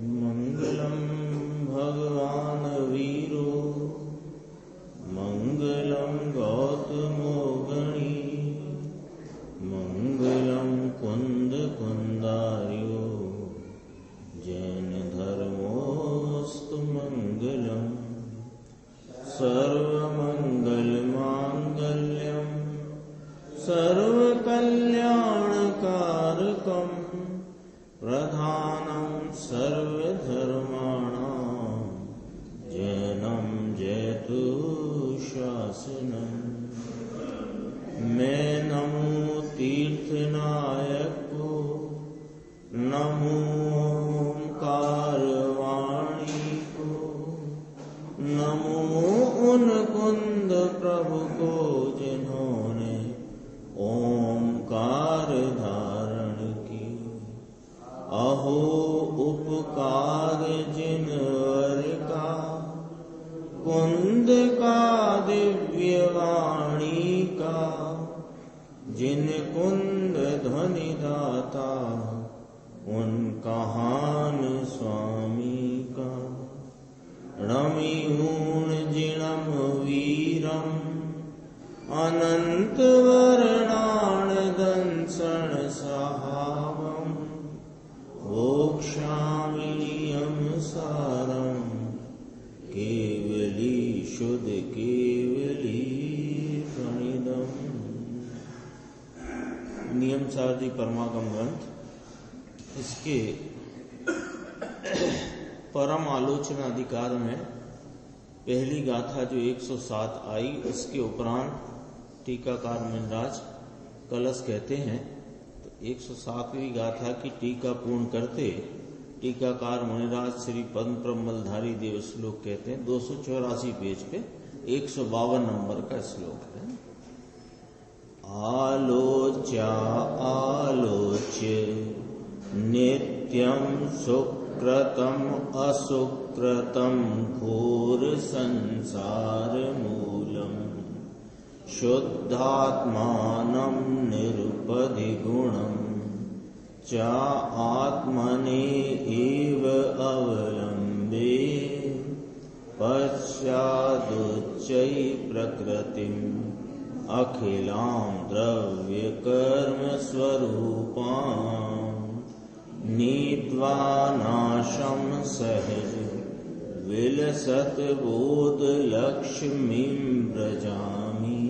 मंगलम भगवान वीरो मंगलम गौतमो गणी मंगलम कुंद कुंदार्यो जैन धर्मोस्तु मंगलम सर्वमंगल मांगल्यम सर्वकल्याणकारकम प्रधानम सर्वधर्माणां जैनम जयतु शासनम। मैं नमो तीर्थनायक को नमो ओंकारवाणी को नमो उन कुंद प्रभु को जिन्होंने ओंकार धारण की। अहो उपकार जिनवर का कुंद का दिव्य वाणी का जिन कुंद ध्वनि दाता उन कहान स्वामी का। रमिहूण जिणम वीरम अनंत वर्णाण दंसण सहावम वोक्षामिनियम सारम केवली शुद्ध केवली प्रणिदम। नियम सारदी परमागम ग्रंथ, इसके परम आलोचना अधिकार में पहली गाथा जो 107 आई, उसके उपरांत टीकाकार मुनिराज कलश कहते हैं। तो 107वीं गाथा की टीका पूर्ण करते टीकाकार मुनिराज श्री पद्म प्रमलधारी देव श्लोक कहते हैं। 284 पेज पे 152 नंबर का श्लोक है। आलोच्या आलोच्य नित्यं सुकृतम असुकृतम घोर संसार मूलम शुद्धात्मानं निरुपधि गुणं च आत्मने एव अवलंबे पश्चादुच्चै प्रकृतिम् अखिलां द्रव्य कर्म स्वरूपां नीत्वा नाशं सहज विलसत बोध लक्ष्मीं व्रजामि।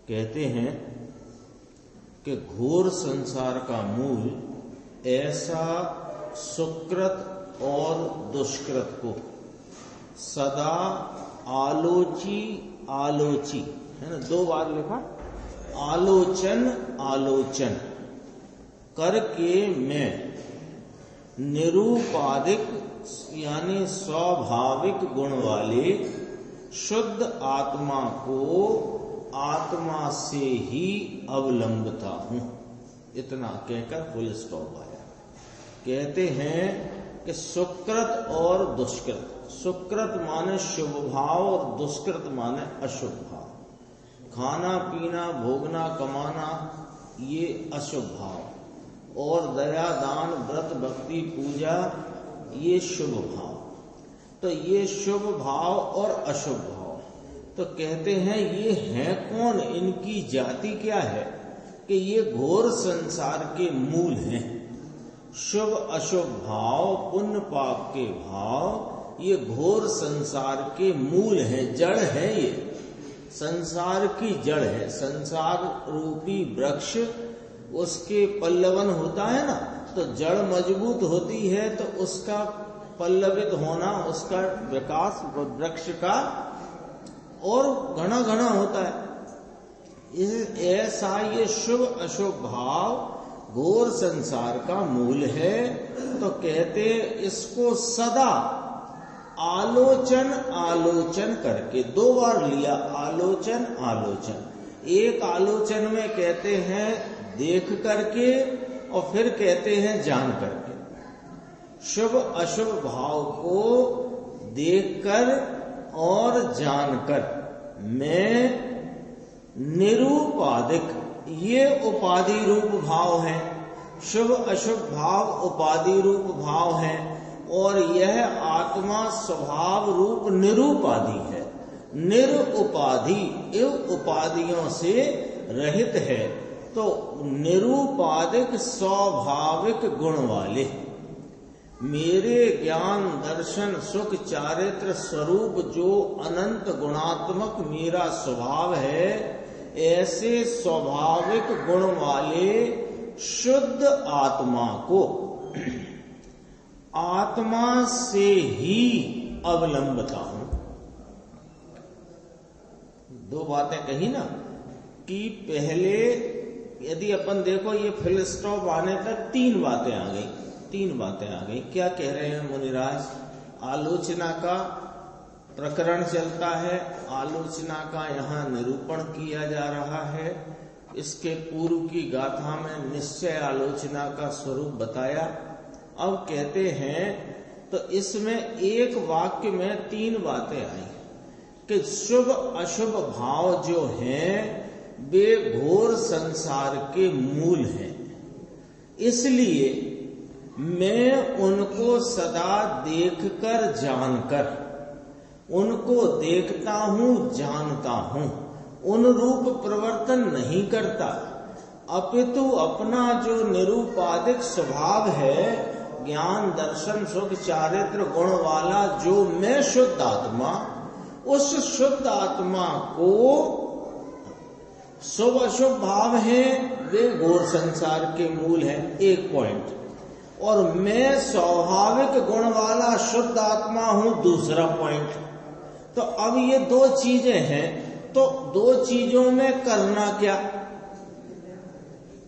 कहते हैं कि घोर संसार का मूल ऐसा सुकृत और दुष्कृत को सदा आलोची आलोची है ना, 2 बार लिखा, आलोचन आलोचन करके मैं निरूपाधिक यानी स्वाभाविक गुण वाले शुद्ध आत्मा को आत्मा से ही अवलंबता हूं। इतना कहकर फुल स्टॉप आया। कहते हैं कि सुकृत और दुष्कृत, सुकृत माने शुभ भाव और दुष्कृत माने अशुभ भाव। खाना पीना भोगना कमाना ये अशुभ भाव, और दया दान व्रत भक्ति पूजा ये शुभ भाव। तो ये शुभ भाव और अशुभ भाव तो कहते हैं ये हैं कौन, इनकी जाति क्या है कि ये घोर संसार के मूल हैं। शुभ अशुभ भाव पुण्य पाप के भाव ये घोर संसार के मूल हैं, जड़ है। ये संसार की जड़ है। संसार रूपी वृक्ष उसके पल्लवन होता है ना, तो जड़ मजबूत होती है तो उसका पल्लवित होना, उसका विकास वृक्ष का और घना घना होता है। ऐसा ये शुभ अशुभ भाव घोर संसार का मूल है। तो कहते इसको सदा आलोचन आलोचन करके 2 बार लिया, आलोचन आलोचन। एक आलोचन में कहते हैं देख करके और फिर कहते हैं जान करके। शुभ अशुभ भाव को देखकर और जानकर मैं निरूपाधिक, ये उपाधि रूप भाव है। शुभ अशुभ भाव उपाधि रूप भाव है, और यह आत्मा स्वभाव रूप निरूपाधि है। निरुपाधि एवं उपाधियों से रहित है, तो निरूपाधिक स्वाभाविक गुण वाले, मेरे ज्ञान दर्शन सुख चारित्र स्वरूप जो अनंत गुणात्मक मेरा स्वभाव है, ऐसे स्वाभाविक गुण वाले शुद्ध आत्मा को आत्मा से ही अवलंबता हूं। दो बातें कही ना कि पहले यदि अपन देखो ये फुल स्टॉप आने तक तीन बातें आ गई। क्या कह रहे हैं मुनिराज? आलोचना का प्रकरण चलता है, आलोचना का यहाँ निरूपण किया जा रहा है। इसके पूर्व की गाथा में निश्चय आलोचना का स्वरूप बताया। अब कहते हैं तो इसमें एक वाक्य में तीन बातें आई कि शुभ अशुभ भाव जो हैं वे घोर संसार के मूल हैं, इसलिए मैं उनको सदा देखकर जानकर, उनको देखता हूं जानता हूं, उन रूप प्रवर्तन नहीं करता, अपितु अपना जो निरूपाधिक स्वभाव है, ज्ञान दर्शन सुख चारित्र गुण वाला जो मैं शुद्ध आत्मा, उस शुद्ध आत्मा को शुभ अशुभ भाव है वे घोर संसार के मूल हैं, एक पॉइंट, और मैं स्वाभाविक गुण वाला शुद्ध आत्मा हूं, दूसरा पॉइंट। तो अब ये दो चीजें हैं, तो दो चीजों में करना क्या?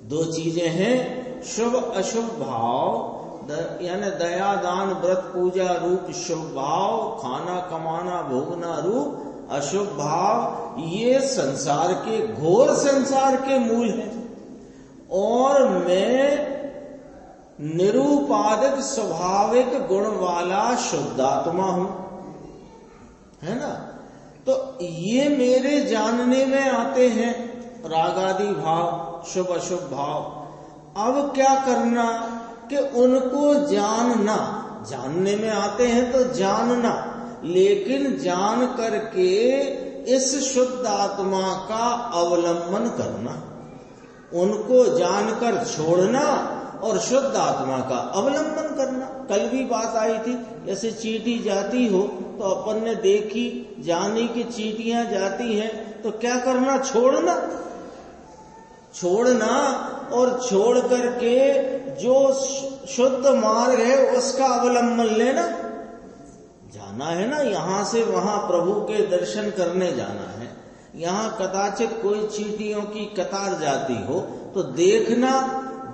दो चीजें हैं, शुभ अशुभ भाव यानी दया दान व्रत पूजा रूप शुभ भाव, खाना कमाना भोगना रूप अशुभ भाव, ये संसार के घोर संसार के मूल हैं, और मैं निरूपाधिक स्वाभाविक गुण वाला शुद्ध आत्मा हूं, है ना। तो ये मेरे जानने में आते हैं रागादि भाव शुभ अशुभ भाव। अब क्या करना कि उनको जानना, जानने में आते हैं तो जानना, लेकिन जान करके इस शुद्ध आत्मा का अवलंबन करना, उनको जानकर छोड़ना और शुद्ध आत्मा का अवलंबन करना। कल भी बात आई थी, जैसे चींटी जाती हो तो अपन ने देखी जानी की चींटियां जाती हैं, तो क्या करना? छोड़ना और छोड़ करके जो शुद्ध मार्ग है उसका अवलंबन लेना। जाना है ना, यहां से वहां प्रभु के दर्शन करने जाना है, यहां कदाचित कोई चींटियों की कतार जाती हो तो देखना,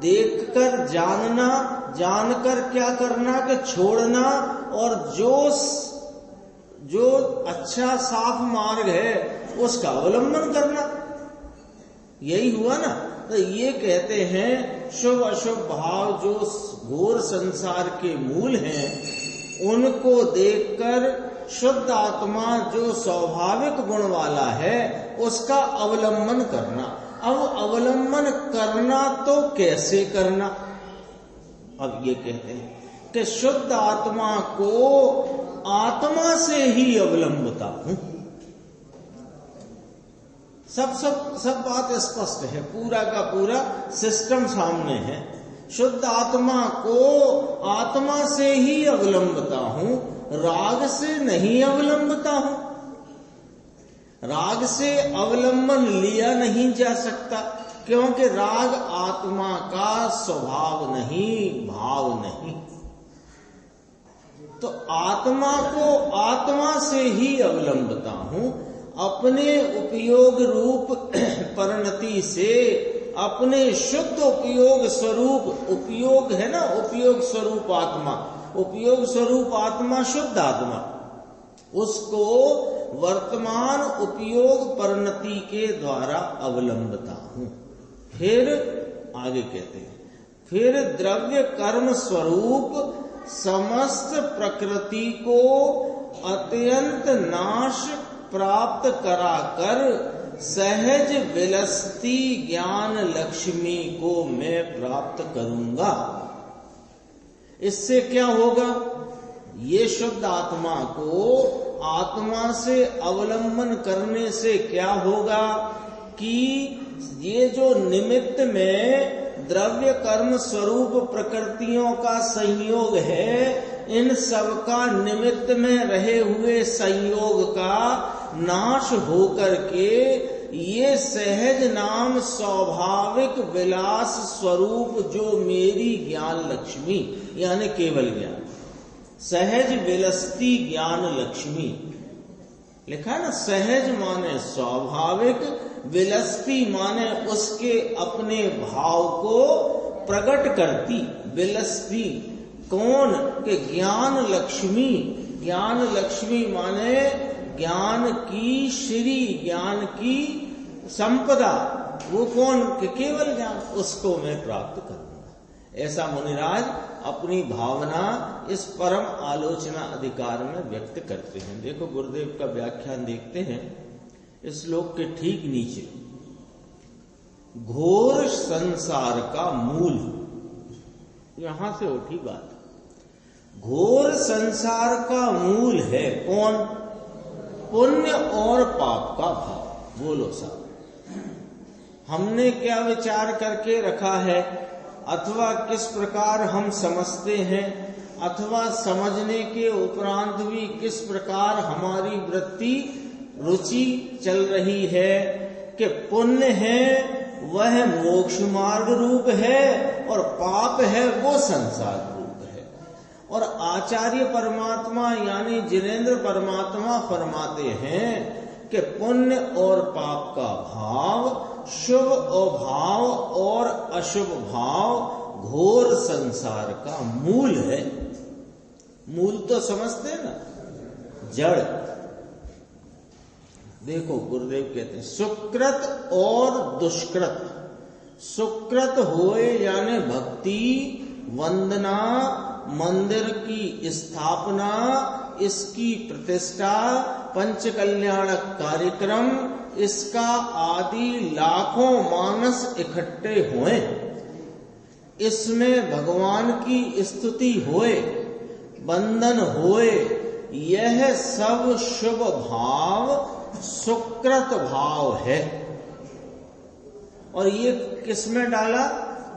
देखकर जानना, जानकर क्या करना कि छोड़ना, और जो अच्छा साफ मार्ग है उसका अवलंबन करना। यही हुआ ना। तो ये कहते हैं शुभ अशुभ भाव जो घोर संसार के मूल हैं, उनको देखकर शुद्ध आत्मा जो स्वाभाविक गुण वाला है उसका अवलंबन करना। अब अवलंबन करना तो कैसे करना? अब ये कहते हैं कि शुद्ध आत्मा को आत्मा से ही अवलंबता हूं। सब बात स्पष्ट है, पूरा का पूरा सिस्टम सामने है। शुद्ध आत्मा को आत्मा से ही अवलंबता हूं, राग से नहीं अवलंबता हूं। राग से अवलंबन लिया नहीं जा सकता, क्योंकि राग आत्मा का स्वभाव नहीं, भाव नहीं। तो आत्मा को आत्मा से ही अवलंबता हूं, अपने उपयोग रूप परिणति से, अपने शुद्ध उपयोग स्वरूप, उपयोग है ना, उपयोग स्वरूप आत्मा, उपयोग स्वरूप आत्मा शुद्ध आत्मा, उसको वर्तमान उपयोग परिणति के द्वारा अवलंबता हूं। फिर आगे कहते हैं, फिर द्रव्य कर्म स्वरूप समस्त प्रकृति को अत्यंत नाश प्राप्त कराकर सहज विलसती ज्ञान लक्ष्मी को मैं प्राप्त करूंगा। इससे क्या होगा? ये शुद्ध आत्मा को आत्मा से अवलंबन करने से क्या होगा कि ये जो निमित्त में द्रव्य कर्म स्वरूप प्रकृतियों का संयोग है, इन सब का निमित्त में रहे हुए संयोग का नाश होकर के ये सहज नाम स्वाभाविक विलास स्वरूप जो मेरी ज्ञान लक्ष्मी यानी केवल ज्ञान, सहज विलसती ज्ञान लक्ष्मी लिखा है ना। सहज माने स्वाभाविक, विलसती माने उसके अपने भाव को प्रकट करती। विलसती कौन? के ज्ञान लक्ष्मी। ज्ञान लक्ष्मी माने ज्ञान की श्री, ज्ञान की संपदा। वो कौन? के केवल ज्ञान, उसको मैं प्राप्त करूंगा। ऐसा मुनिराज अपनी भावना इस परम आलोचना अधिकार में व्यक्त करते हैं। देखो गुरुदेव का व्याख्यान देखते हैं इस श्लोक के ठीक नीचे, घोर संसार का मूल, यहां से उठी बात। घोर संसार का मूल है कौन? पुण्य और पाप का भाव। बोलो साहब, हमने क्या विचार करके रखा है, अथवा किस प्रकार हम समझते हैं, अथवा समझने के उपरांत भी किस प्रकार हमारी वृत्ति रुचि चल रही है कि पुण्य है वह मोक्ष मार्ग रूप है और पाप है वो संसार रूप है। और आचार्य परमात्मा यानी जिनेंद्र परमात्मा फरमाते हैं कि पुण्य और पाप का भाव, शुभ भाव और अशुभ भाव घोर संसार का मूल है। मूल तो समझते ना, जड़। देखो गुरुदेव कहते हैं सुकृत और दुष्कृत। सुकृत होए यानी भक्ति, वंदना, मंदिर की स्थापना, इसकी प्रतिष्ठा, पंच कल्याणक कार्यक्रम, इसका आदि लाखों मानस इकट्ठे हुए, इसमें भगवान की स्तुति होए, बंदन होए, यह सब शुभ भाव सुकृत भाव है। और ये किसमें डाला?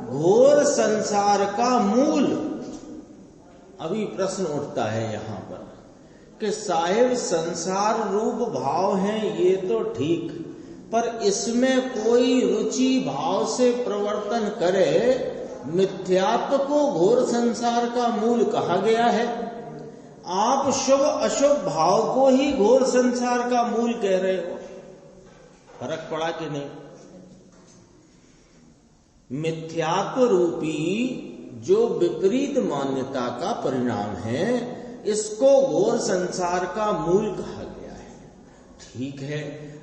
घोर संसार का मूल। अभी प्रश्न उठता है यहां पर कि साहिब संसार रूप भाव हैं ये तो ठीक, पर इसमें कोई रुचि भाव से प्रवर्तन करे, मिथ्यात्व को घोर संसार का मूल कहा गया है। आप शुभ अशुभ भाव को ही घोर संसार का मूल कह रहे हो। फर्क पड़ा कि नहीं? मिथ्यात्व रूपी जो विपरीत मान्यता का परिणाम है, इसको घोर संसार का मूल कहा गया है। ठीक है,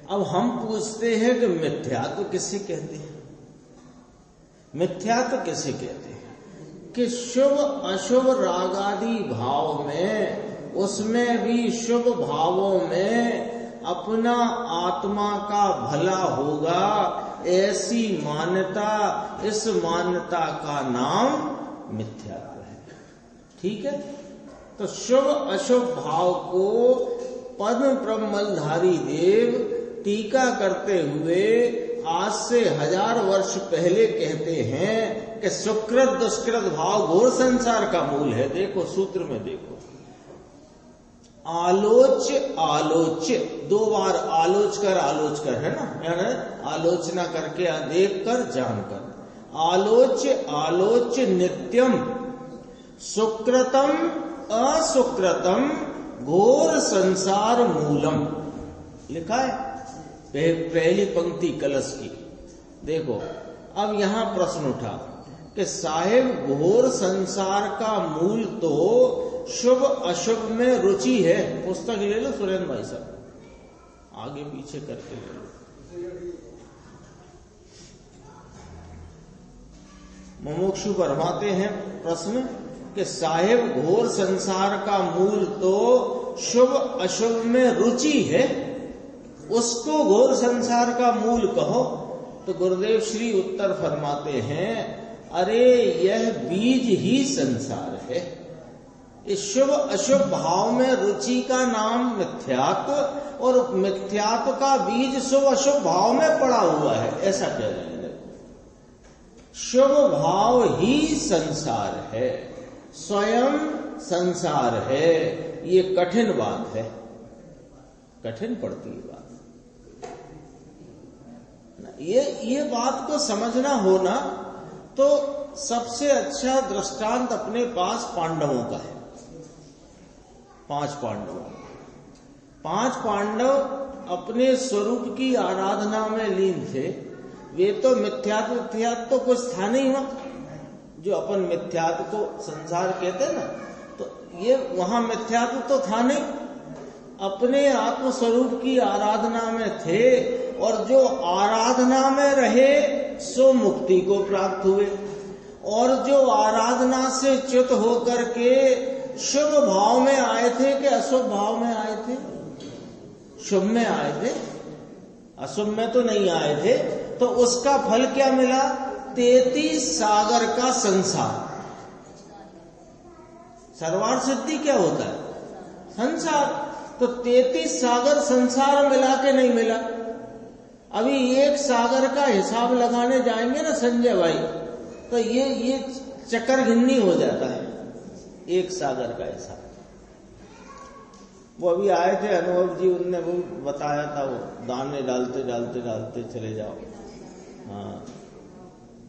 अब हम पूछते हैं कि मिथ्यात्व किसे कहते हैं? मिथ्यात्व किसे कहते हैं? कि शुभ अशुभ रागादि भाव में, उसमें भी शुभ भावों में अपना आत्मा का भला होगा, ऐसी मान्यता, इस मान्यता का नाम मिथ्यात्व है। ठीक है, तो शुभ अशुभ भाव को पद्म ब्रह्मधारी देव टीका करते हुए आज से 1000 वर्ष पहले कहते हैं कि सुकृत दुष्कृत भाव घोर संसार का मूल है। देखो सूत्र में देखो, आलोच्य आलोच्य, 2 बार आलोचकर है ना, यानी आलोचना करके देख कर जानकर। आलोच्य आलोच्य नित्यम सुकृतम असुकृतम घोर संसार मूलम, लिखा है पहली पंक्ति कलश की। देखो अब यहां प्रश्न उठा कि साहिब घोर संसार का मूल तो शुभ अशुभ में रुचि है। पुस्तक ले लो सुरेंद्र भाई साहब, आगे पीछे करके ले लो। मुमुक्षु फरमाते हैं प्रश्न कि साहिब घोर संसार का मूल तो शुभ अशुभ में रुचि है। उसको घोर संसार का मूल कहो। तो गुरुदेव श्री उत्तर फरमाते हैं, अरे यह बीज ही संसार है। इस शुभ अशुभ भाव में रुचि का नाम मिथ्यात्व, और मिथ्यात्व का बीज शुभ अशुभ भाव में पड़ा हुआ है, ऐसा कह रहे हैं। शुभ भाव ही संसार है, स्वयं संसार है। ये कठिन बात है, कठिन पड़ती है बात। ये बात को समझना होना तो सबसे अच्छा दृष्टांत अपने पास पांडवों का है। 5 पांडव अपने स्वरूप की आराधना में लीन थे। वे तो मिथ्यात्व तो कुछ था नहीं वहां, जो अपन मिथ्यात्व को संसार कहते हैं ना, तो ये वहां मिथ्यात्व तो था नहीं। अपने आत्म स्वरूप की आराधना में थे, और जो आराधना में रहे सो मुक्ति को प्राप्त हुए, और जो आराधना से च्युत होकर के शुभ भाव में आए थे कि अशुभ भाव में आए थे? शुभ में आए थे, अशुभ में तो नहीं आए थे। तो उसका फल क्या मिला? 33 सागर का संसार। सर्वार्थ सिद्धि क्या होता है? संसार। तो 33 सागर संसार मिला के नहीं मिला। अभी एक सागर का हिसाब लगाने जाएंगे ना संजय भाई, तो ये चक्कर घिन्नी हो जाता है। एक सागर का हिसाब, वो अभी आए थे अनुभव जी, उनने वो बताया था, वो दाने डालते डालते डालते चले जाओ। हाँ,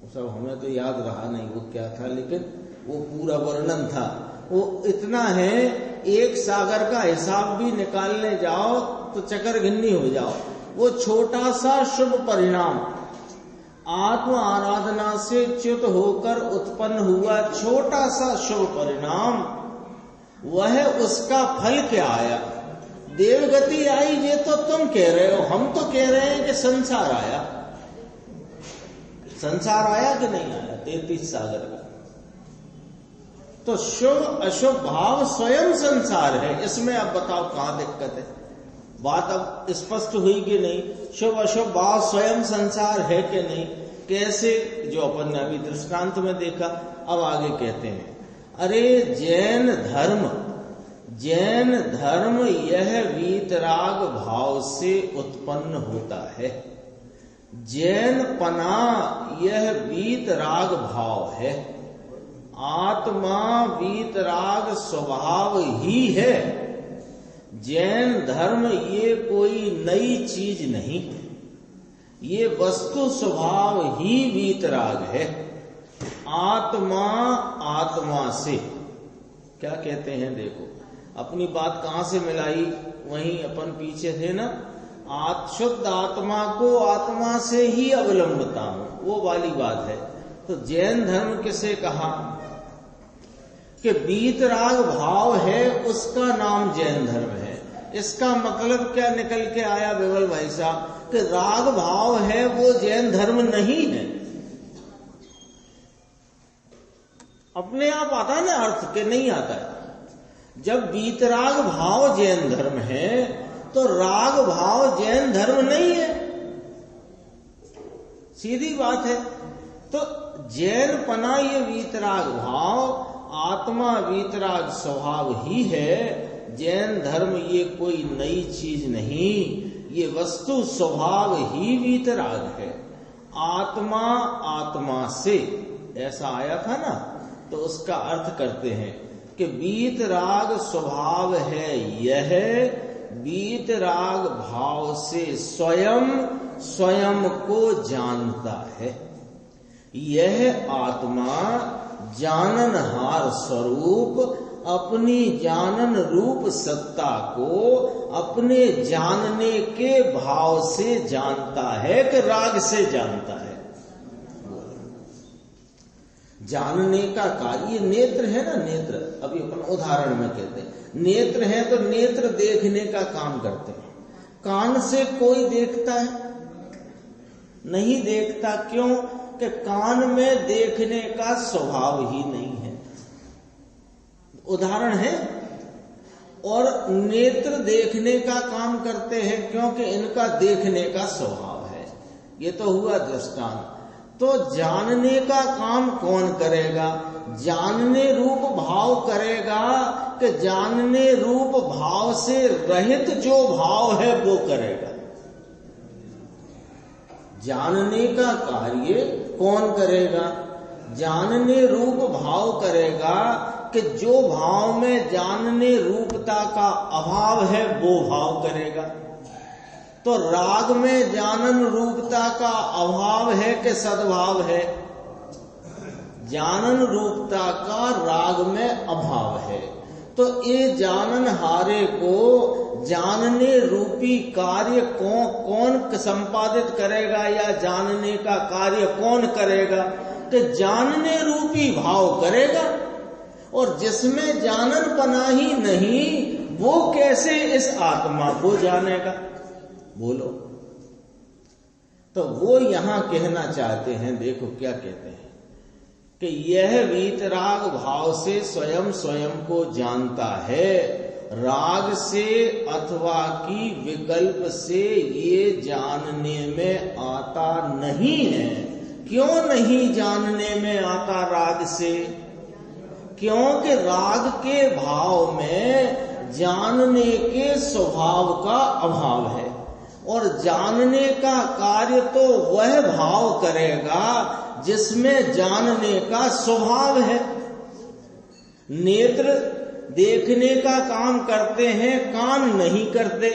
वो सब हमें तो याद रहा नहीं वो क्या था, लेकिन वो पूरा वर्णन था। वो इतना है, एक सागर का हिसाब भी निकालने जाओ तो चक्कर घिन्नी हो जाओ। वो छोटा सा शुभ परिणाम, आत्म आराधना से च्युत होकर उत्पन्न हुआ छोटा सा शुभ परिणाम, वह उसका फल क्या आया? देवगति आई। ये तो तुम कह रहे हो, हम तो कह रहे हैं कि संसार आया। संसार आया कि नहीं आया? 33 सागर का। तो शुभ अशुभ भाव स्वयं संसार है। इसमें अब बताओ कहां दिक्कत है? बात अब स्पष्ट हुई कि नहीं? शुभ अशुभ भाव स्वयं संसार है कि नहीं? कैसे? जो अपन ने अभी दृष्टांत में देखा। अब आगे कहते हैं, अरे जैन धर्म यह वीतराग भाव से उत्पन्न होता है। जैन पना यह वीतराग भाव है। आत्मा वीतराग स्वभाव ही है। जैन धर्म ये कोई नई चीज नहीं, ये वस्तु स्वभाव ही वीतराग है। आत्मा से क्या कहते हैं? देखो अपनी बात कहां से मिलाई, वहीं अपन पीछे थे ना। शुद्ध आत्मा को आत्मा से ही अवलंबता हूं, वो वाली बात है। तो जैन धर्म किसे कहा कि वीतराग भाव है, उसका नाम जैन धर्म है। इसका मतलब क्या निकल के आया विमल भाई साहब? कि राग भाव है वो जैन धर्म नहीं है। अपने आप आता है ना अर्थ के? नहीं आता है। जब वीतराग भाव जैन धर्म है तो राग भाव जैन धर्म नहीं है, सीधी बात है। तो जैन पना ये वीतराग भाव, आत्मा वीतराग स्वभाव ही है। जैन धर्म ये कोई नई चीज नहीं, ये वस्तु स्वभाव ही वीतराग है। आत्मा से, ऐसा आया था ना, तो उसका अर्थ करते हैं कि वीतराग स्वभाव है यह, वीतराग भाव से स्वयं को जानता है। यह आत्मा जाननहार स्वरूप अपनी जानन रूप सत्ता को अपने जानने के भाव से जानता है कि राग से जानता है। जानने का कार्य नेत्र है ना, नेत्र। अभी अपन उदाहरण में कहते हैं नेत्र है, तो नेत्र देखने का काम करते हैं। कान से कोई देखता है? नहीं देखता। क्यों? कि कान में देखने का स्वभाव ही नहीं है। उदाहरण है, और नेत्र देखने का काम करते हैं क्योंकि इनका देखने का स्वभाव है। ये तो हुआ दृष्टांत। तो जानने का काम कौन करेगा? जानने रूप भाव करेगा कि जानने रूप भाव से रहित जो भाव है वो करेगा? जानने का कार्य कौन करेगा? जानने रूप भाव करेगा कि जो भाव में जानने रूपता का अभाव है वो भाव करेगा। तो राग में जानन रूपता का अभाव है कि सद्भाव है? जानन रूपता का राग में अभाव है। तो ये जानन हारे को जानने रूपी कार्य कौन संपादित करेगा या जानने का कार्य कौन करेगा? तो जानने रूपी भाव करेगा। और जिसमें जानन पना ही नहीं वो कैसे इस आत्मा को जानेगा? बोलो। तो वो यहां कहना चाहते हैं, देखो क्या कहते हैं कि यह वीतराग भाव से स्वयं स्वयं को जानता है, राग से अथवा की विकल्प से ये जानने में आता नहीं है। क्यों नहीं जानने में आता राग से? क्योंकि राग के भाव में जानने के स्वभाव का अभाव है और जानने का कार्य तो वह भाव करेगा जिसमें जानने का स्वभाव है। नेत्र देखने का काम करते हैं, कान नहीं करते,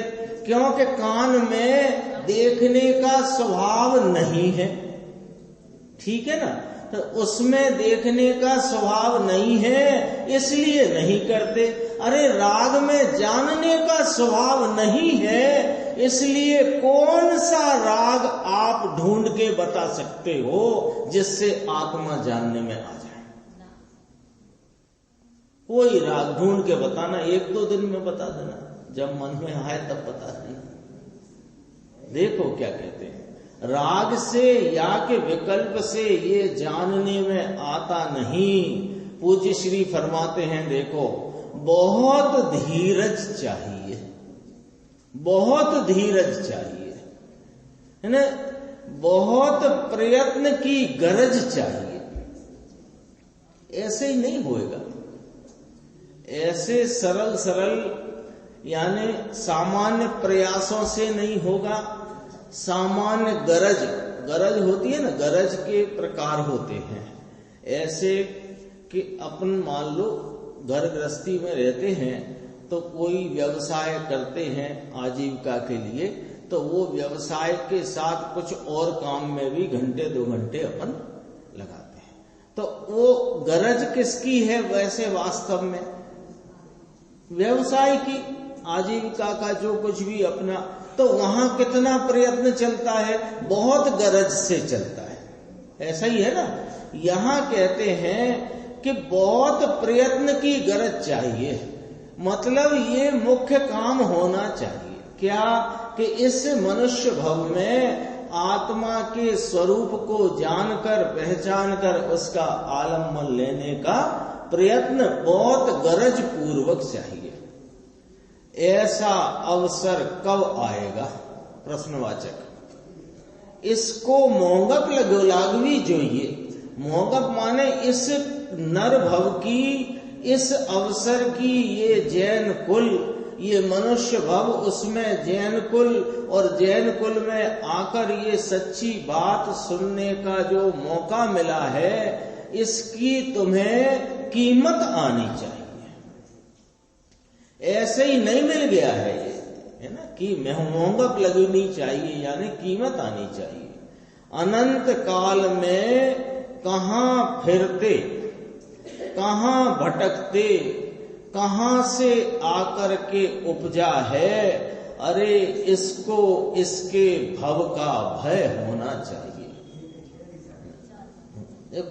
क्योंकि कान में देखने का स्वभाव नहीं है। ठीक है ना? तो उसमें देखने का स्वभाव नहीं है इसलिए नहीं करते। अरे राग में जानने का स्वभाव नहीं है इसलिए कौन सा राग आप ढूंढ के बता सकते हो जिससे आत्मा जानने में आ जाए? कोई राग ढूंढ के बताना, 1-2 दिन में बता देना, जब मन में आए तब बता देना। देखो क्या कहते हैं, राग से या के विकल्प से ये जानने में आता नहीं। पूज्य श्री फरमाते हैं, देखो बहुत धीरज चाहिए, बहुत धीरज चाहिए, है ना? बहुत प्रयत्न की गरज चाहिए। ऐसे ही नहीं होएगा, ऐसे सरल सरल यानी सामान्य प्रयासों से नहीं होगा। सामान्य गरज होती है ना, गरज के प्रकार होते हैं ऐसे कि अपन मान लो घर गृहस्थी में रहते हैं तो कोई व्यवसाय करते हैं आजीविका के लिए, तो वो व्यवसाय के साथ कुछ और काम में भी 1-2 घंटे अपन लगाते हैं। तो वो गरज किसकी है वैसे? वास्तव में व्यवसाय की, आजीविका का जो कुछ भी अपना, तो वहां कितना प्रयत्न चलता है? बहुत गरज से चलता है। ऐसा ही है ना? यहां कहते हैं कि बहुत प्रयत्न की गरज चाहिए, मतलब ये मुख्य काम होना चाहिए। क्या? कि इस मनुष्य भव में आत्मा के स्वरूप को जानकर पहचान कर उसका आलम्बन लेने का प्रयत्न बहुत गरज पूर्वक चाहिए। ऐसा अवसर कब आएगा? प्रश्नवाचक। इसको मोहगप लागवी जोइए। मोहगप माने इस नर भव की, इस अवसर की ये जैन कुल, ये मनुष्य भव, उसमें जैन कुल, और जैन कुल में आकर ये सच्ची बात सुनने का जो मौका मिला है, इसकी तुम्हें कीमत आनी चाहिए। ऐसे ही नहीं मिल गया है ये, है ना? कि मोहगप लगनी चाहिए यानी कीमत आनी चाहिए। अनंत काल में कहाँ फिरते, कहाँ भटकते, कहाँ से आकर के उपजा है। अरे इसको इसके भव का भय होना चाहिए।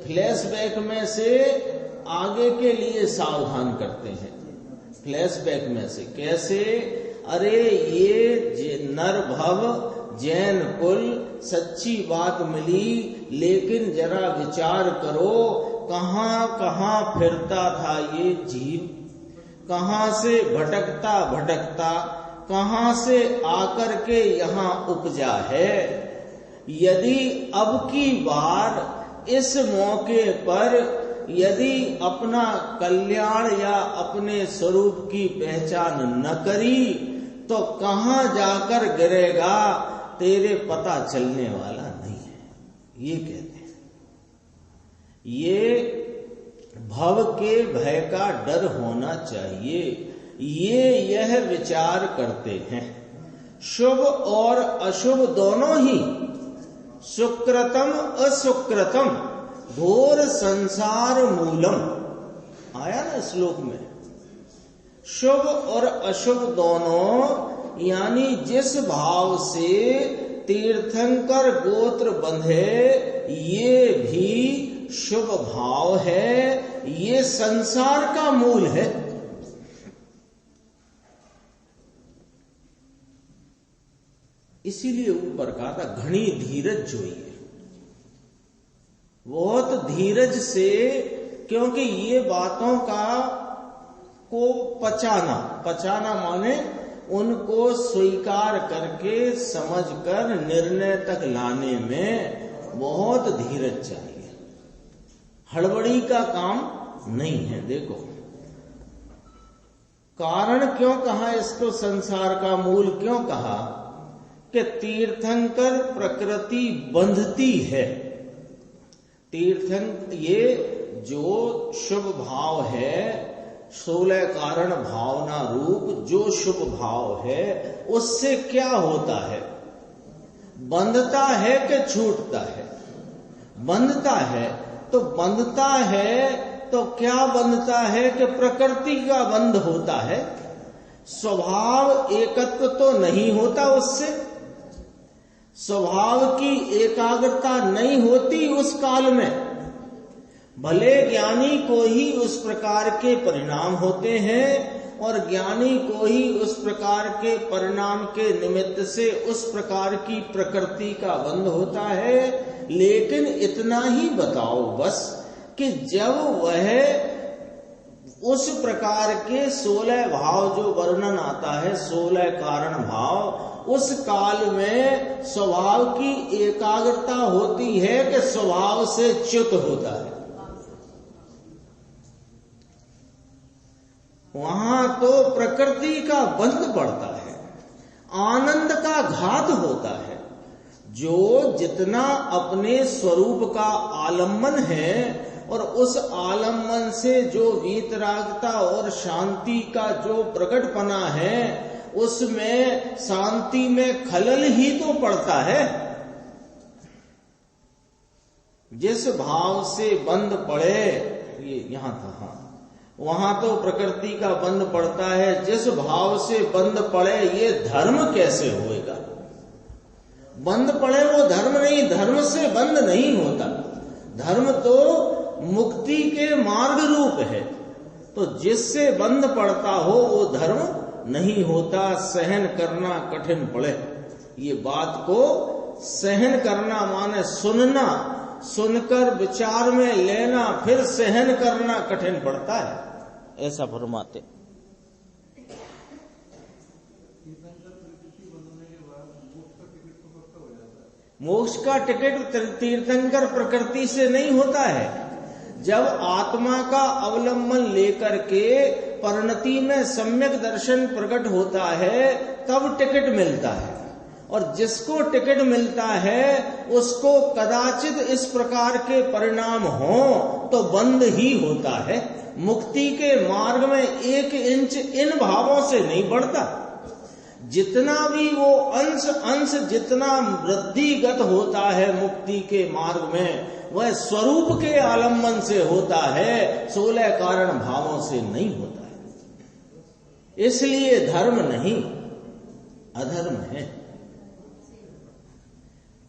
फ्लैशबैक में से आगे के लिए सावधान करते हैं। फ्लैशबैक में से कैसे? अरे ये नर भव, जैन कुल, सच्ची बात मिली, लेकिन जरा विचार करो कहाँ कहाँ फिरता था ये जीव, कहां से भटकता भटकता कहां से आकर के यहां उपजा है। यदि अब की बार इस मौके पर यदि अपना कल्याण या अपने स्वरूप की पहचान न करी तो कहां जाकर गिरेगा तेरे पता चलने वाला नहीं है। ये कहते हैं, ये भव के भय का डर होना चाहिए। ये यह विचार करते हैं शुभ और अशुभ दोनों ही, सुकृतम असुकृतम घोर संसार मूलम, आया ना श्लोक में। शुभ और अशुभ दोनों, यानी जिस भाव से तीर्थंकर गोत्र बंधे ये भी शुभ भाव है, ये संसार का मूल है। इसीलिए ऊपर कहा था घनी धीरज जोइए, बहुत धीरज से, क्योंकि ये बातों का को पचाना माने उनको स्वीकार करके समझकर निर्णय तक लाने में बहुत धीरज चाहिए। हड़बड़ी का काम नहीं है। देखो कारण क्यों कहा इसको संसार का मूल क्यों कहा कि तीर्थंकर प्रकृति बंधती है। ये जो शुभ भाव है, 16 कारण भावना रूप जो शुभ भाव है, उससे क्या होता है? बंधता है कि छूटता है? बंधता है। तो बंधता है तो क्या बंधता है कि प्रकृति का बंध होता है, स्वभाव एकत्व तो नहीं होता उससे, स्वभाव की एकाग्रता नहीं होती उस काल में। भले ज्ञानी को ही उस प्रकार के परिणाम होते हैं और ज्ञानी को ही उस प्रकार के परिणाम के निमित्त से उस प्रकार की प्रकृति का बंध होता है, लेकिन इतना ही बताओ बस कि जब वह उस प्रकार के 16 भाव जो वर्णन आता है, 16 कारण भाव, उस काल में स्वभाव की एकाग्रता होती है कि स्वभाव से च्युत होता है। वहां तो प्रकृति का बंध पड़ता है, आनंद का घात होता है। जो जितना अपने स्वरूप का आलम्बन है और उस आलम्बन से जो वीतरागता और शांति का जो प्रकटपना है, उसमें शांति में खलल ही तो पड़ता है। जिस भाव से बंध पड़े, ये यहां था, हाँ, वहां तो प्रकृति का बंध पड़ता है। जिस भाव से बंध पड़े, ये धर्म कैसे होएगा? बंध पड़े वो धर्म नहीं, धर्म से बंध नहीं होता। धर्म तो मुक्ति के मार्ग रूप है। तो जिससे बंध पड़ता हो वो धर्म नहीं होता। सहन करना कठिन पड़े, ये बात को सहन करना माने सुनना, सुनकर विचार में लेना, फिर सहन करना कठिन पड़ता है, ऐसा फरमाते। मोक्ष का टिकट तीर्थंकर प्रकृति से नहीं होता है। जब आत्मा का अवलंबन लेकर के परिणति में सम्यक दर्शन प्रकट होता है, तब टिकट मिलता है। और जिसको टिकट मिलता है उसको कदाचित इस प्रकार के परिणाम हो तो बंद ही होता है। मुक्ति के मार्ग में 1 इंच इन भावों से नहीं बढ़ता। जितना भी वो अंश जितना वृद्धिगत होता है मुक्ति के मार्ग में, वह स्वरूप के आलम्बन से होता है, 16 कारण भावों से नहीं होता है। इसलिए धर्म नहीं, अधर्म है।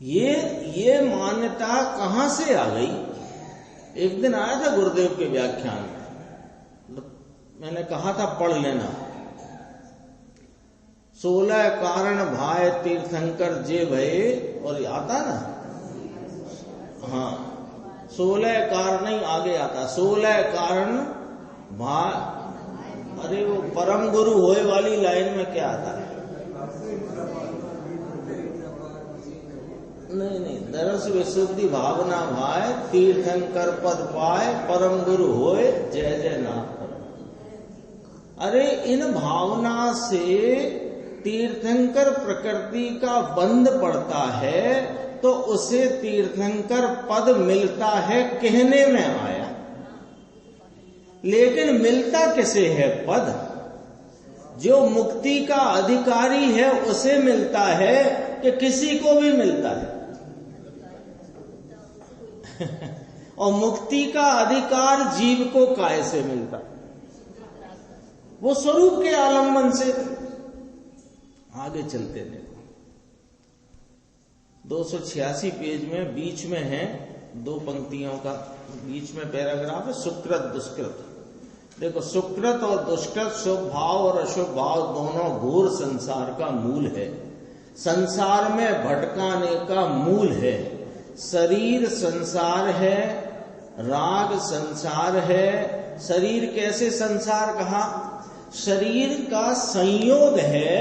ये मान्यता कहां से आ गई? एक दिन आया था गुरुदेव के व्याख्यान में, मैंने कहा था पढ़ लेना। 16 कारण भाय तीर्थंकर जे भये, और आता ना, हाँ, 16 कारण नहीं, आगे आता 16 कारण भाय अरे वो परम गुरु होए वाली लाइन में क्या आता है? नहीं, दरस विशुद्धि भावना भाए, तीर्थंकर पद पाए, परम गुरु होए जय जय नाथ। अरे इन भावना से तीर्थंकर प्रकृति का बंध पड़ता है तो उसे तीर्थंकर पद मिलता है, कहने में आया। लेकिन मिलता किसे है पद? जो मुक्ति का अधिकारी है उसे मिलता है कि किसी को भी मिलता है? और मुक्ति का अधिकार जीव को काय से मिलता है? वो स्वरूप के आलंबन से। आगे चलते देखो, 286 पेज में बीच में है 2 पंक्तियों का, बीच में पैराग्राफ है सुकृत दुष्कृत। देखो, सुकृत और दुष्कृत शुभ भाव और अशुभ भाव दोनों घोर संसार का मूल है, संसार में भटकाने का मूल है। शरीर संसार है, राग संसार है। शरीर कैसे संसार कहा? शरीर का संयोग है,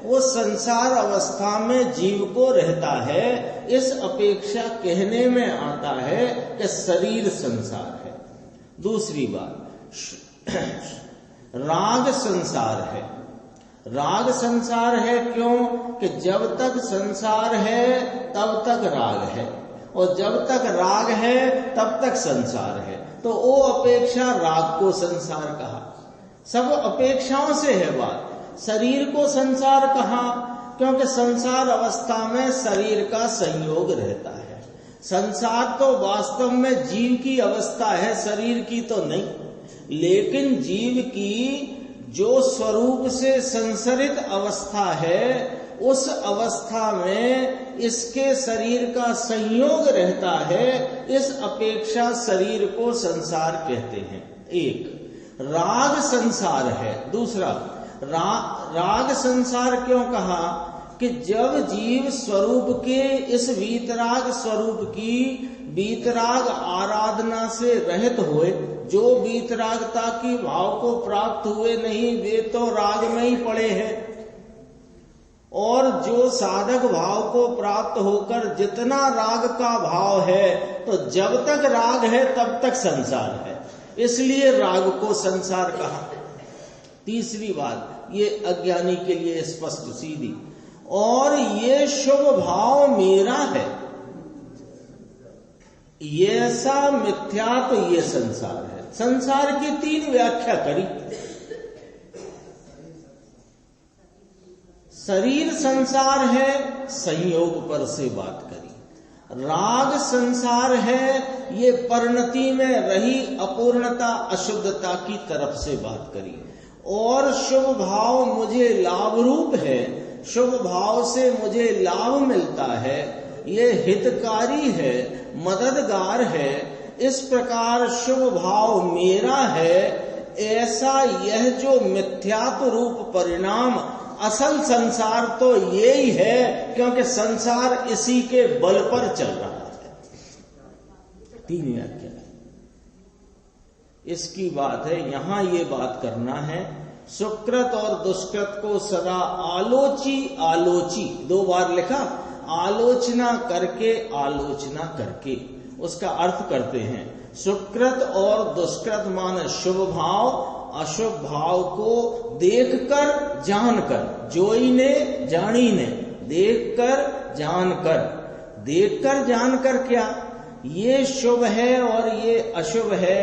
वो संसार अवस्था में जीव को रहता है। इस अपेक्षा कहने में आता है कि शरीर संसार है। दूसरी बात, राग संसार है। राग संसार है क्यों? कि जब तक संसार है तब तक राग है, और जब तक राग है तब तक संसार है। तो वो अपेक्षा राग को संसार कहा। सब अपेक्षाओं से है बात। शरीर को संसार कहा क्योंकि संसार अवस्था में शरीर का संयोग रहता है। संसार तो वास्तव में जीव की अवस्था है, शरीर की तो नहीं। लेकिन जीव की जो स्वरूप से संसरित अवस्था है, उस अवस्था में इसके शरीर का संयोग रहता है। इस अपेक्षा शरीर को संसार कहते हैं। एक राग संसार है। दूसरा राग संसार क्यों कहा? कि जब जीव स्वरूप के इस वीतराग स्वरूप की वीतराग आराधना से रहित हुए, जो वीतरागता की भाव को प्राप्त हुए नहीं, वे तो राग में ही पड़े हैं। और जो साधक भाव को प्राप्त होकर जितना राग का भाव है, तो जब तक राग है तब तक संसार है, इसलिए राग को संसार कहा। तीसरी बात, ये अज्ञानी के लिए स्पष्ट सीधी, और ये शुभ भाव मेरा है, ये ऐसा मिथ्या, तो ये संसार है। संसार की 3 व्याख्या करी। शरीर संसार है, संयोग पर से बात करी। राग संसार है, ये परिणति में रही अपूर्णता अशुद्धता की तरफ से बात करी। और शुभ भाव मुझे लाभ रूप है, शुभ भाव से मुझे लाभ मिलता है, ये हितकारी है, मददगार है। इस प्रकार शुभ भाव मेरा है, ऐसा यह जो मिथ्यात्व रूप परिणाम, असल संसार तो ये ही है, क्योंकि संसार इसी के बल पर चल रहा है। 3 व्याख्या इसकी बात है। यहां ये बात करना है, सुकृत और दुष्कृत को सदा आलोची 2 बार लिखा, आलोचना करके उसका अर्थ करते हैं। सुकृत और दुष्कृत मान शुभ भाव, अशुभ भाव को देखकर जानकर, जोई ने जानी ने, देखकर जानकर क्या? ये शुभ है और ये अशुभ है,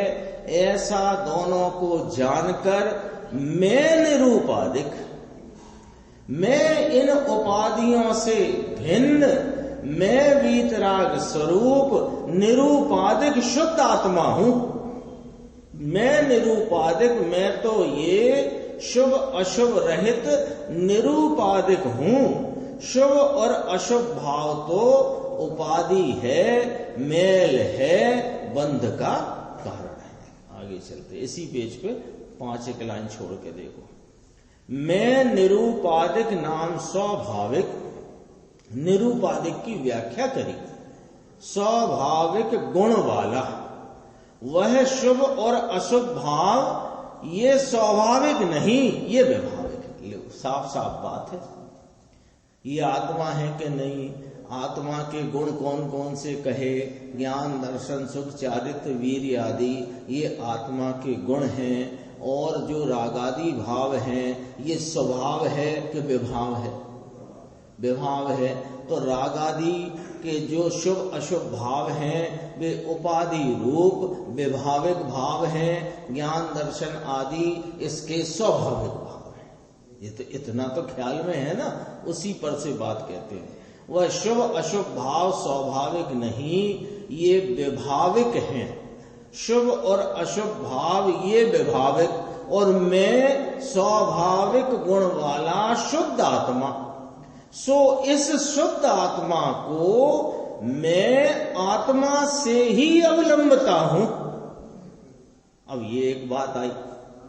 ऐसा दोनों को जानकर मैं निरूपाधिक, मैं इन उपाधियों से भिन्न, मैं वीतराग स्वरूप निरूपाधिक शुद्ध आत्मा हूं। मैं निरूपाधिक, मैं तो ये शुभ अशुभ रहित निरूपाधिक हूं। शुभ और अशुभ भाव तो उपाधि है, मेल है, बंध का कारण है। आगे चलते, इसी पेज पे 5 एक लाइन छोड़ के देखो। मैं निरूपाधिक नाम स्वाभाविक, निरूपाधिक की व्याख्या करी। स्वाभाविक गुण वाला, वह शुभ और अशुभ भाव ये स्वाभाविक नहीं, ये व्यवहारिक है। लो, साफ साफ बात है। ये आत्मा है कि नहीं? आत्मा के गुण कौन कौन से कहे? ज्ञान, दर्शन, सुख, चारित्र, वीर्य आदि ये आत्मा के गुण हैं। और जो रागादि भाव हैं ये स्वभाव है कि विभाव है? विभाव है। तो रागादि के जो शुभ अशुभ भाव हैं वे उपाधि रूप विभाविक भाव हैं। ज्ञान, दर्शन आदि इसके स्वाभाविक भाव हैं। ये तो इतना तो ख्याल में है ना, उसी पर से बात कहते हैं। वह शुभ अशुभ भाव स्वाभाविक नहीं, ये विभाविक हैं। शुभ और अशुभ भाव ये विभाविक, और मैं स्वाभाविक गुण वाला शुद्ध आत्मा। सो इस शुद्ध आत्मा को मैं आत्मा से ही अवलंबता हूं। अब ये एक बात आई,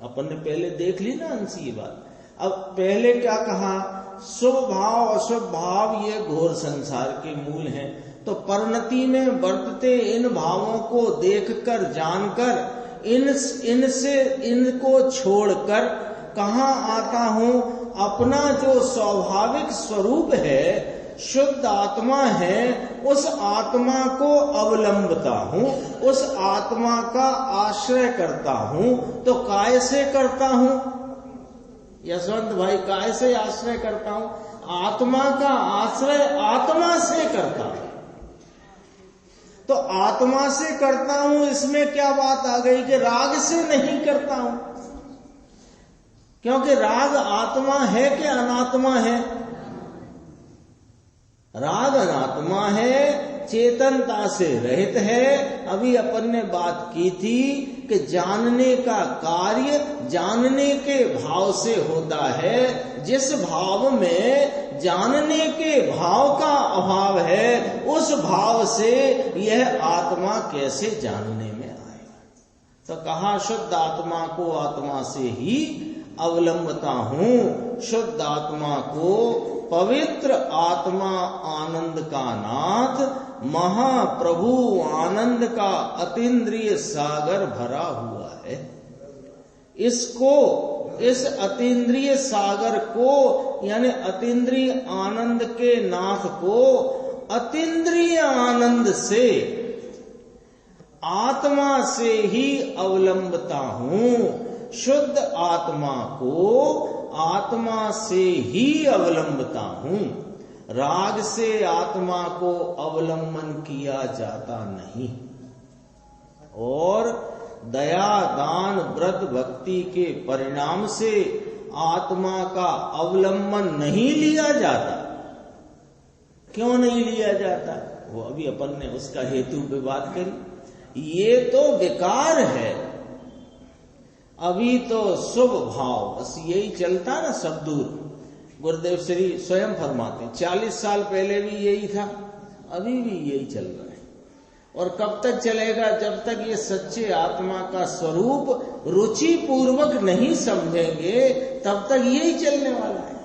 अपन ने पहले देख ली ना अंशी ये बात। अब पहले क्या कहा? शुभ भाव अशुभ भाव ये घोर संसार के मूल हैं। तो परिणति में वर्तते इन भावों को देखकर जानकर इनसे इनको छोड़कर कहाँ आता हूं? अपना जो स्वाभाविक स्वरूप है, शुद्ध आत्मा है, उस आत्मा को अवलंबता हूं, उस आत्मा का आश्रय करता हूं। तो काय से करता हूं यशवंत भाई? काय से आश्रय करता हूं? आत्मा का आश्रय आत्मा से करता हूं। तो आत्मा से करता हूं, इसमें क्या बात आ गई कि राग से नहीं करता हूं? क्योंकि राग आत्मा है कि अनात्मा है? राग अनात्मा है, चेतनता से रहित है। अभी अपन ने बात की थी कि जानने का कार्य जानने के भाव से होता है। जिस भाव में जानने के भाव का अभाव है, उस भाव से यह आत्मा कैसे जानने में आएगा? तो कहा शुद्ध आत्मा को आत्मा से ही अवलंबता हूं। शुद्ध आत्मा को पवित्र आत्मा आनंद का नाथ, महाप्रभु आनंद का अतीन्द्रिय सागर भरा हुआ है। इसको, इस अतीन्द्रिय सागर को, यानी अतीन्द्रिय आनंद के नाथ को अतीन्द्रिय आनंद से, आत्मा से ही अवलंबता हूं। शुद्ध आत्मा को आत्मा से ही अवलंबता हूं। राग से आत्मा को अवलंबन किया जाता नहीं। और दया, दान, व्रत, भक्ति के परिणाम से आत्मा का अवलंबन नहीं लिया जाता। क्यों नहीं लिया जाता? वो अभी अपन ने उसका हेतु पे बात करी। ये तो विकार है। अभी तो शुभ भाव बस यही चलता ना सब दूर। गुरुदेव श्री स्वयं फरमाते हैं 40 साल पहले भी यही था, अभी भी यही चल रहा है। और कब तक चलेगा? जब तक ये सच्चे आत्मा का स्वरूप रुचि पूर्वक नहीं समझेंगे, तब तक यही चलने वाला है।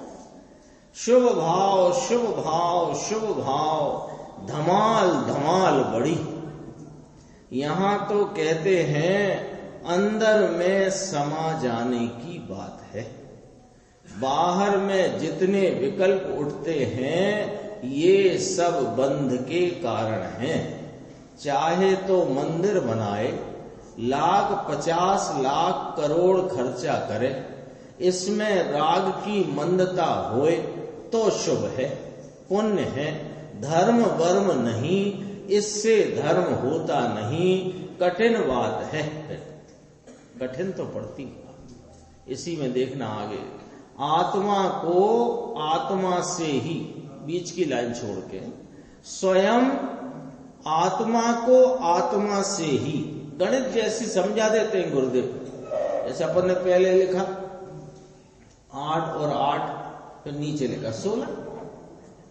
शुभ भाव, शुभ भाव, शुभ भाव, धमाल धमाल बड़ी। यहां तो कहते हैं अंदर में समा जाने की बात है। बाहर में जितने विकल्प उठते हैं ये सब बंध के कारण हैं। चाहे तो मंदिर बनाए, लाख 50 लाख करोड़ खर्चा करे, इसमें राग की मंदता होए तो शुभ है, पुण्य है। धर्म वर्म नहीं, इससे धर्म होता नहीं। कठिन बात है, कठिन तो पड़ती। इसी में देखना आगे, आत्मा को आत्मा से ही, बीच की लाइन छोड़ के, स्वयं आत्मा को आत्मा से ही, गणित जैसी समझा देते हैं गुरुदेव। जैसे अपन ने पहले लिखा 8 और 8, फिर नीचे लिखा 16।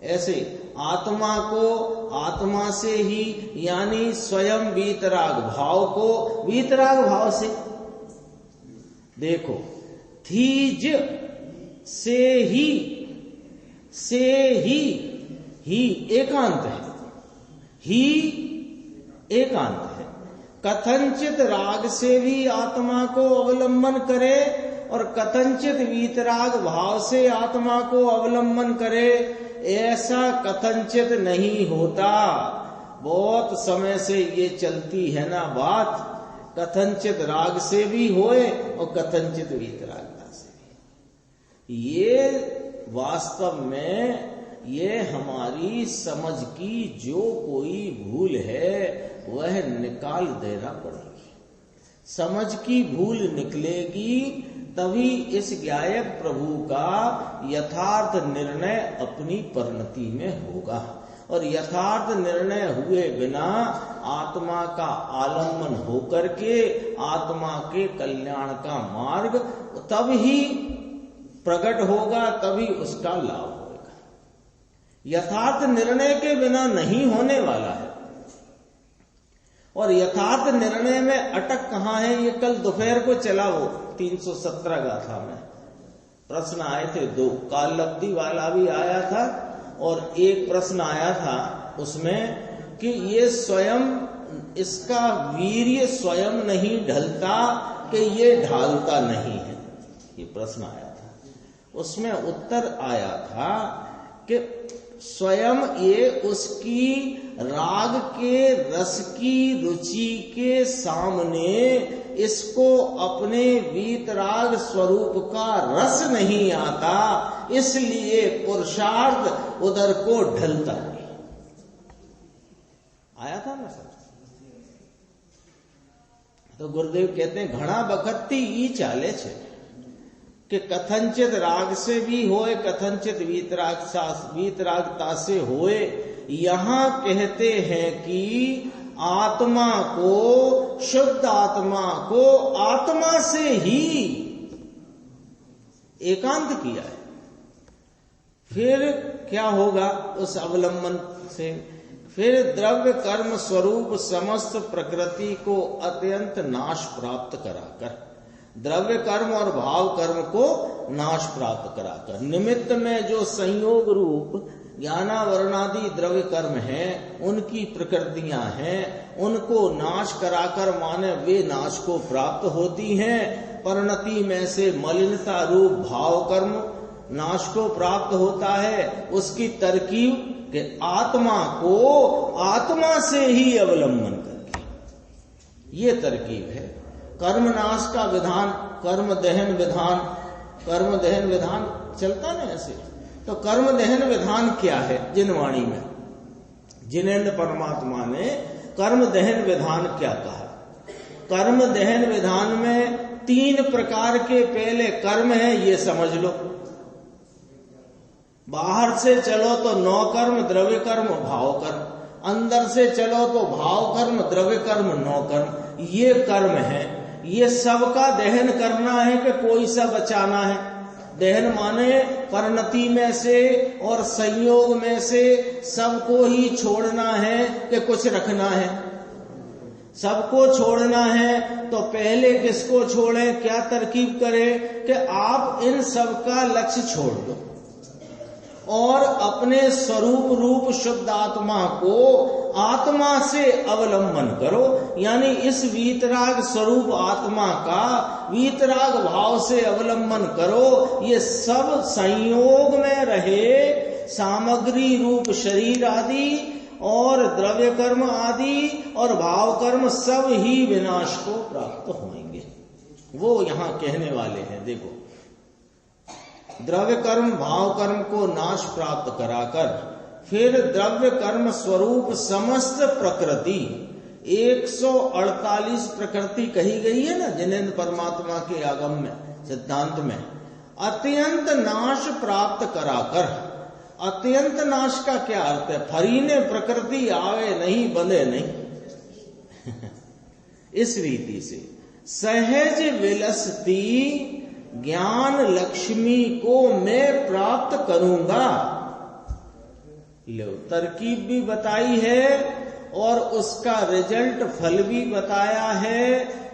ऐसे आत्मा को आत्मा से ही, यानी स्वयं वीतराग भाव को वीतराग भाव से। देखो, थीज से ही एकांत है, ही एकांत है। कथंचित राग से भी आत्मा को अवलंबन करे और कथंचित वीतराग भाव से आत्मा को अवलंबन करे, ऐसा कथंचित नहीं होता। बहुत समय से ये चलती है ना बात, कथंचित राग से भी होए और कथंचित वीतरागता से भी। ये वास्तव में ये हमारी समझ की जो कोई भूल है वह निकाल देना पड़ेगी। समझ की भूल निकलेगी तभी इस ज्ञायक प्रभु का यथार्थ निर्णय अपनी परिणति में होगा, और यथार्थ निर्णय हुए बिना आत्मा का आलम्बन होकर के आत्मा के कल्याण का मार्ग तब ही प्रकट होगा, तभी उसका लाभ होगा। यथार्थ निर्णय के बिना नहीं होने वाला है। और यथार्थ निर्णय में अटक कहाँ है, ये कल दोपहर को चला वो 317 गाथा में प्रश्न आए थे, 2 काल लब्धि वाला भी आया था और एक प्रश्न आया था उसमें कि ये स्वयं इसका वीर्य स्वयं नहीं ढलता कि ये ढालता नहीं है, ये प्रश्न आया था। उसमें उत्तर आया था कि स्वयं ये उसकी राग के रस की रुचि के सामने इसको अपने वीतराग स्वरूप का रस नहीं आता, इसलिए पुरुषार्थ उधर को ढलता नहीं। आया था ना सर? तो गुरुदेव कहते हैं घना बखत्ती ई चाले छे कि कथंचित राग से भी होए, कथंचित वीतरागता से होए। यहां कहते हैं कि आत्मा को, शुद्ध आत्मा को आत्मा से ही एकांत किया है। फिर क्या होगा उस अवलंबन से? फिर द्रव्य कर्म स्वरूप समस्त प्रकृति को अत्यंत नाश प्राप्त कराकर, द्रव्य कर्म और भाव कर्म को नाश प्राप्त कराकर, निमित्त में जो संयोग रूप ज्ञानावरणादि द्रव्य कर्म हैं, उनकी प्रकृतियां हैं, उनको नाश कराकर, माने वे नाश को प्राप्त होती हैं। परिणति में से मलिनता रूप भाव कर्म नाश को प्राप्त होता है। उसकी तरकीब कि आत्मा को आत्मा से ही अवलंबन करके, ये तरकीब है। कर्म नाश का विधान, कर्म दहन विधान, कर्म दहन विधान चलता ना ऐसे। तो कर्म दहन विधान क्या है? जिनवाणी में जिनेन्द्र परमात्मा ने कर्म दहन विधान क्या कहा? कर्म दहन विधान में 3 प्रकार के पहले कर्म है, ये समझ लो। बाहर से चलो तो 9 कर्म, द्रव्य कर्म, भाव कर्म। अंदर से चलो तो भाव कर्म, द्रव्य कर्म, 9 कर्म। ये कर्म है, ये सबका दहन करना है कि कोई सा बचाना है। दहन माने परिणति में से और संयोग में से सबको ही छोड़ना है कि कुछ रखना है? सबको छोड़ना है। तो पहले किसको छोड़ें? क्या तरकीब करें कि आप इन सबका लक्ष्य छोड़ दो और अपने स्वरूप रूप शुद्ध आत्मा को आत्मा से अवलंबन करो। यानी इस वीतराग स्वरूप आत्मा का वीतराग भाव से अवलंबन करो। ये सब संयोग में रहे सामग्री रूप शरीर आदि और द्रव्य कर्म आदि और भाव कर्म सब ही विनाश को प्राप्त होंगे। वो यहां कहने वाले हैं, देखो, द्रव्य कर्म भाव कर्म को नाश प्राप्त कराकर फिर द्रव्य कर्म स्वरूप समस्त प्रकृति 148 प्रकृति कही गई है ना जिनेन्द्र परमात्मा के आगम में, सिद्धांत में, अत्यंत नाश प्राप्त कराकर। अत्यंत नाश का क्या अर्थ है? फरीने प्रकृति आवे नहीं, बंधे नहीं। इस रीति से सहज विलसती ज्ञान लक्ष्मी को मैं प्राप्त करूंगा। लो, तरकीब भी बताई है और उसका रिजल्ट फल भी बताया है।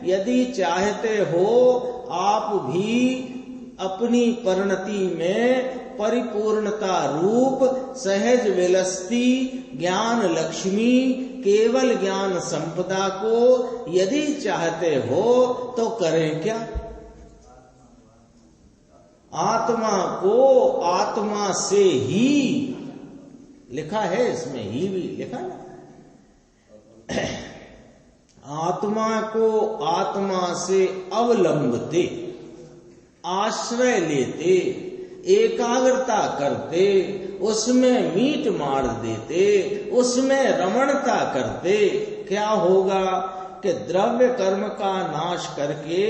यदि चाहते हो आप भी अपनी परिणति में परिपूर्णता रूप सहज विलसती ज्ञान लक्ष्मी केवल ज्ञान संपदा को यदि चाहते हो तो करें क्या? आत्मा को आत्मा से ही, लिखा है इसमें, ही भी लिखा ना, आत्मा को आत्मा से अवलंबते, आश्रय लेते, एकाग्रता करते, उसमें मीट मार देते, उसमें रमणता करते, क्या होगा कि द्रव्य कर्म का नाश करके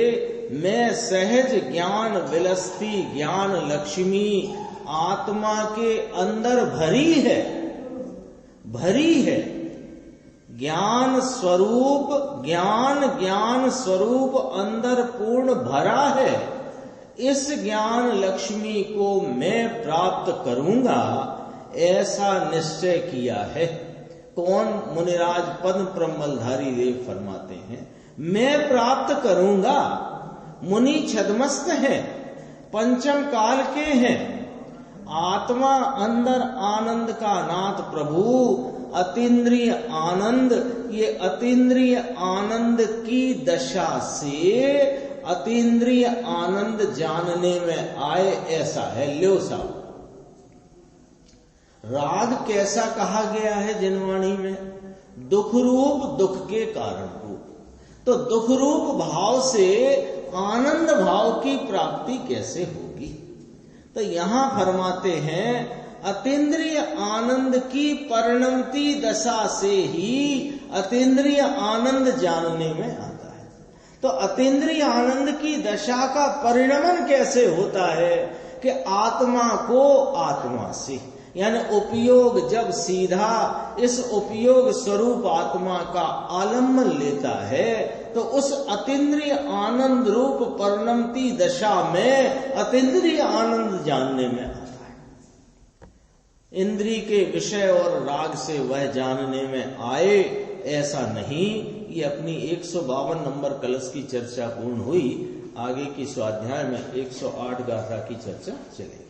मैं सहज ज्ञान विलसती ज्ञान लक्ष्मी आत्मा के अंदर भरी है, भरी है। ज्ञान स्वरूप, ज्ञान स्वरूप अंदर पूर्ण भरा है। इस ज्ञान लक्ष्मी को मैं प्राप्त करूंगा, ऐसा निश्चय किया है। कौन? मुनिराज पद्म प्रमलधारी देव फरमाते हैं, मैं प्राप्त करूंगा। मुनि छदमस्त हैं, पंचम काल के हैं। आत्मा अंदर आनंद का नाथ प्रभु, अतीन्द्रिय आनंद, ये अतीन्द्रिय आनंद की दशा से अतीन्द्रिय आनंद जानने में आए, ऐसा है। ल्यो साहब, राग कैसा कहा गया है जिनवाणी में? दुख रूप, दुख के कारण रूप। तो दुख रूप भाव से आनंद भाव की प्राप्ति कैसे होगी? तो यहां फरमाते हैं अतीन्द्रिय आनंद की परिणमती दशा से ही अतीन्द्रिय आनंद जानने में आता है। तो अतीन्द्रिय आनंद की दशा का परिणमन कैसे होता है? कि आत्मा को आत्मा से, यानी उपयोग जब सीधा इस उपयोग स्वरूप आत्मा का आलम्बन लेता है तो उस अतीन्द्रिय आनंद रूप परिणमती दशा में अतीन्द्रिय आनंद जानने में आता है। इंद्रिय के विषय और राग से वह जानने में आए, ऐसा नहीं। ये अपनी 152 नंबर कलश की चर्चा पूर्ण हुई। आगे की स्वाध्याय में 108 गाथा की चर्चा चलेगी।